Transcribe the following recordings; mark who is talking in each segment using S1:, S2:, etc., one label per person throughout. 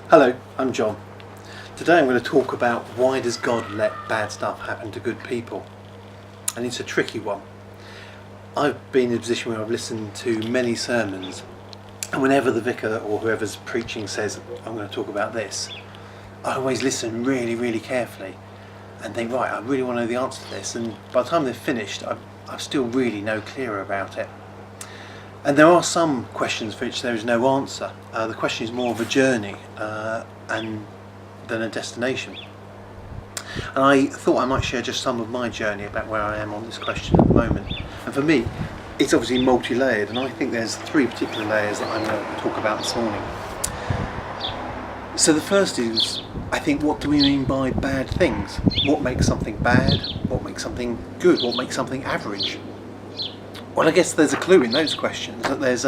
S1: Hello, I'm John. Today I'm going to talk about why does God let bad stuff happen to good people? And it's a tricky one. I've been in a position where I've listened to many sermons, and whenever the vicar or whoever's preaching says, I'm going to talk about this, I always listen really carefully and think, right, I really want to know the answer to this, and by the time they've finished, I'm still really no clearer about it. And there are some questions for which there is no answer. The question is more of a journey than a destination. And I thought I might share just some of my journey about where I am on this question at the moment. And for me, it's obviously multi-layered, and I think there's three particular layers that I'm going to talk about this morning. So the first is, I think, what do we mean by bad things? What makes something bad? What makes something good? What makes something average? Well, I guess there's a clue in those questions, that there's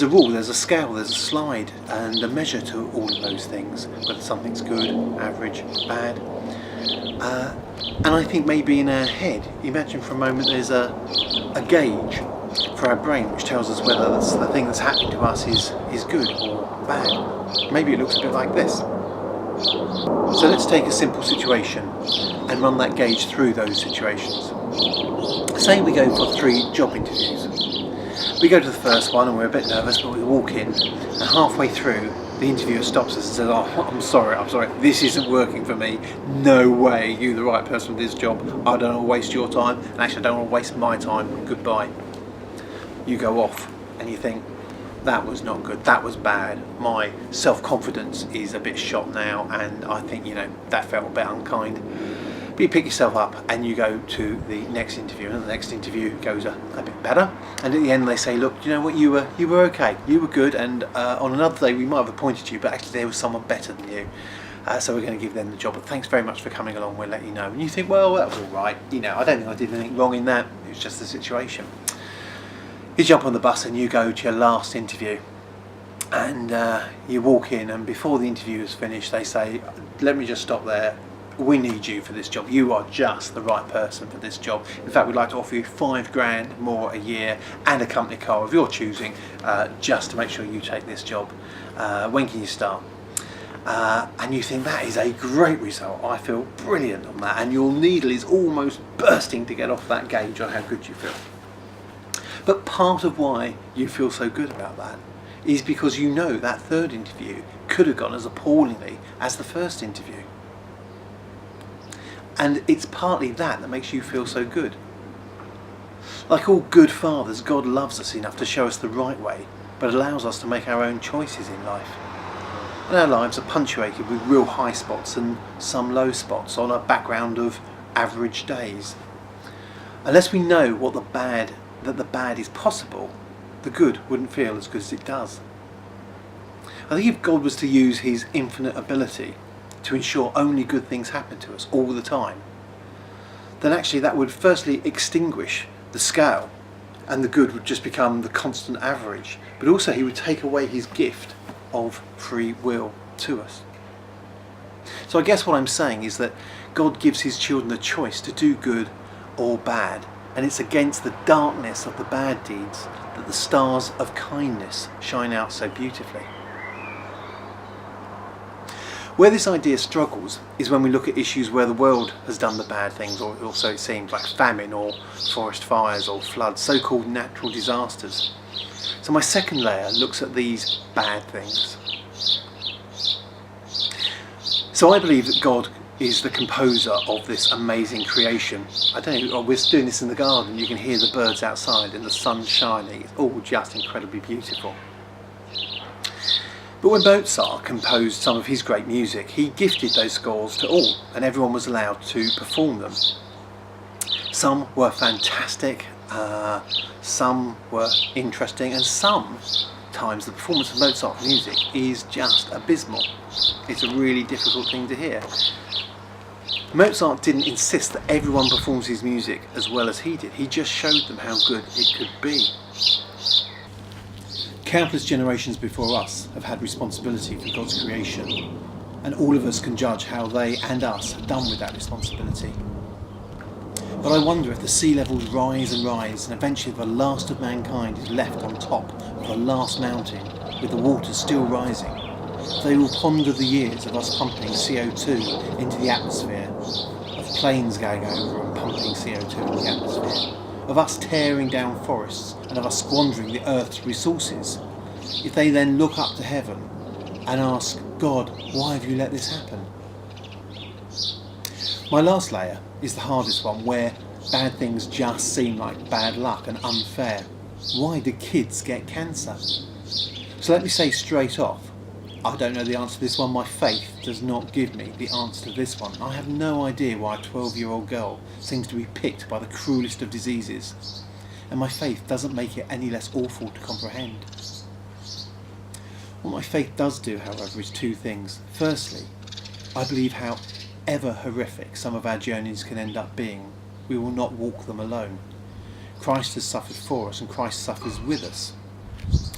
S1: a rule, there's a scale, there's a slide and a measure to all of those things, whether something's good, average, bad. And I think maybe in our head, imagine for a moment there's a gauge for our brain which tells us whether the thing that's happening to us is good or bad. Maybe it looks a bit like this. So let's take a simple situation and run that gauge through those situations. Say we go for 3 job interviews. We go to the first one and we're a bit nervous, but we walk in, and halfway through the interviewer stops us and says, "Oh, I'm sorry, this isn't working for me. No way, you're the right person for this job. I don't want to waste your time, and actually I don't want to waste my time. Goodbye." You go off and you think, that was not good, that was bad. My self-confidence is a bit shot now, and I think, that felt a bit unkind. But you pick yourself up and you go to the next interview, and the next interview goes a bit better. And at the end they say, look, you know what, you were okay, you were good, and on another day we might have appointed you, but actually there was someone better than you. So we're going to give them the job, but thanks very much for coming along, we'll let you know. And you think, well, that was all right. I don't think I did anything wrong in that, it was just the situation. You jump on the bus and you go to your last interview, and you walk in, and before the interview is finished they say, let me just stop there, we need you for this job, you are just the right person for this job. In fact, we'd like to offer you $5,000 more a year and a company car of your choosing, just to make sure you take this job. When can you start? And you think, that is a great result, I feel brilliant on that, and your needle is almost bursting to get off that gauge on how good you feel. But part of why you feel so good about that is because you know that third interview could have gone as appallingly as the first interview. And it's partly that makes you feel so good. Like all good fathers, God loves us enough to show us the right way, but allows us to make our own choices in life. And our lives are punctuated with real high spots and some low spots on a background of average days. Unless we know that the bad is possible, the good wouldn't feel as good as it does. I think if God was to use his infinite ability to ensure only good things happen to us all the time, then actually that would firstly extinguish the scale, and the good would just become the constant average. But also he would take away his gift of free will to us. So I guess what I'm saying is that God gives his children the choice to do good or bad, and it's against the darkness of the bad deeds that the stars of kindness shine out so beautifully. Where this idea struggles is when we look at issues where the world has done the bad things, or also it seems like famine or forest fires or floods, so-called natural disasters. So my second layer looks at these bad things. So I believe that God is the composer of this amazing creation. I don't know, we're doing this in the garden, you can hear the birds outside and the sun shining, it's all just incredibly beautiful. But when Mozart composed some of his great music, he gifted those scores to all, and everyone was allowed to perform them. Some were fantastic, some were interesting, and sometimes the performance of Mozart music is just abysmal. It's a really difficult thing to hear. Mozart didn't insist that everyone performs his music as well as he did, he just showed them how good it could be. Countless generations before us have had responsibility for God's creation, and all of us can judge how they and us have done with that responsibility. But I wonder if the sea levels rise and rise, and eventually the last of mankind is left on top of the last mountain with the water still rising, They will ponder the years of us pumping CO2 into the atmosphere, of planes going over and pumping CO2 in the atmosphere, of us tearing down forests and of us squandering the Earth's resources. If they then look up to heaven and ask, God, why have you let this happen? My last layer is the hardest one, where bad things just seem like bad luck and unfair. Why do kids get cancer? So let me say straight off, I don't know the answer to this one. My faith does not give me the answer to this one. I have no idea why a 12-year-old girl seems to be picked by the cruelest of diseases, and my faith doesn't make it any less awful to comprehend. What my faith does do, however, is two things. Firstly, I believe however horrific some of our journeys can end up being, we will not walk them alone. Christ has suffered for us and Christ suffers with us.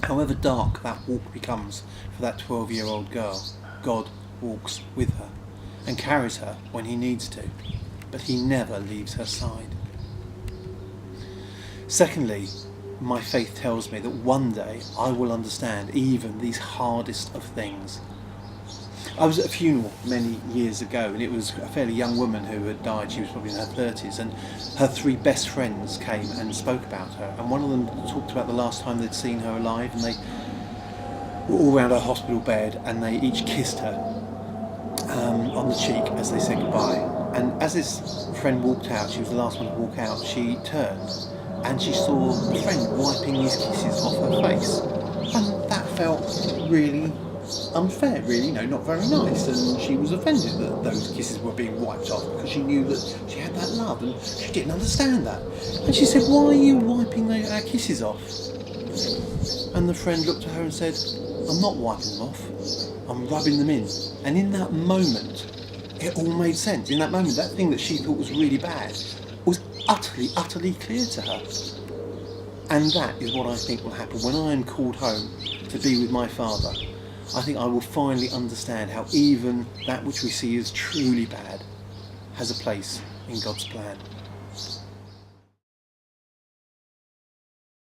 S1: However dark that walk becomes for that 12-year-old girl, God walks with her and carries her when he needs to, but he never leaves her side. Secondly, my faith tells me that one day I will understand even these hardest of things. I was at a funeral many years ago, and it was a fairly young woman who had died. She was probably in her 30s, and her three best friends came and spoke about her, and one of them talked about the last time they'd seen her alive, and they were all around her hospital bed and they each kissed her on the cheek as they said goodbye. And as this friend walked out, she was the last one to walk out, she turned and she saw the friend wiping these kisses off her face, and that felt really unfair, really, not very nice, and she was offended that those kisses were being wiped off because she knew that she had that love and she didn't understand that. And she said, why are you wiping our kisses off? And the friend looked at her and said, I'm not wiping them off, I'm rubbing them in. And in that moment it all made sense. In that moment, that thing that she thought was really bad was utterly clear to her. And that is what I think will happen when I am called home to be with my Father. I think I will finally understand how even that which we see as truly bad has a place in God's plan.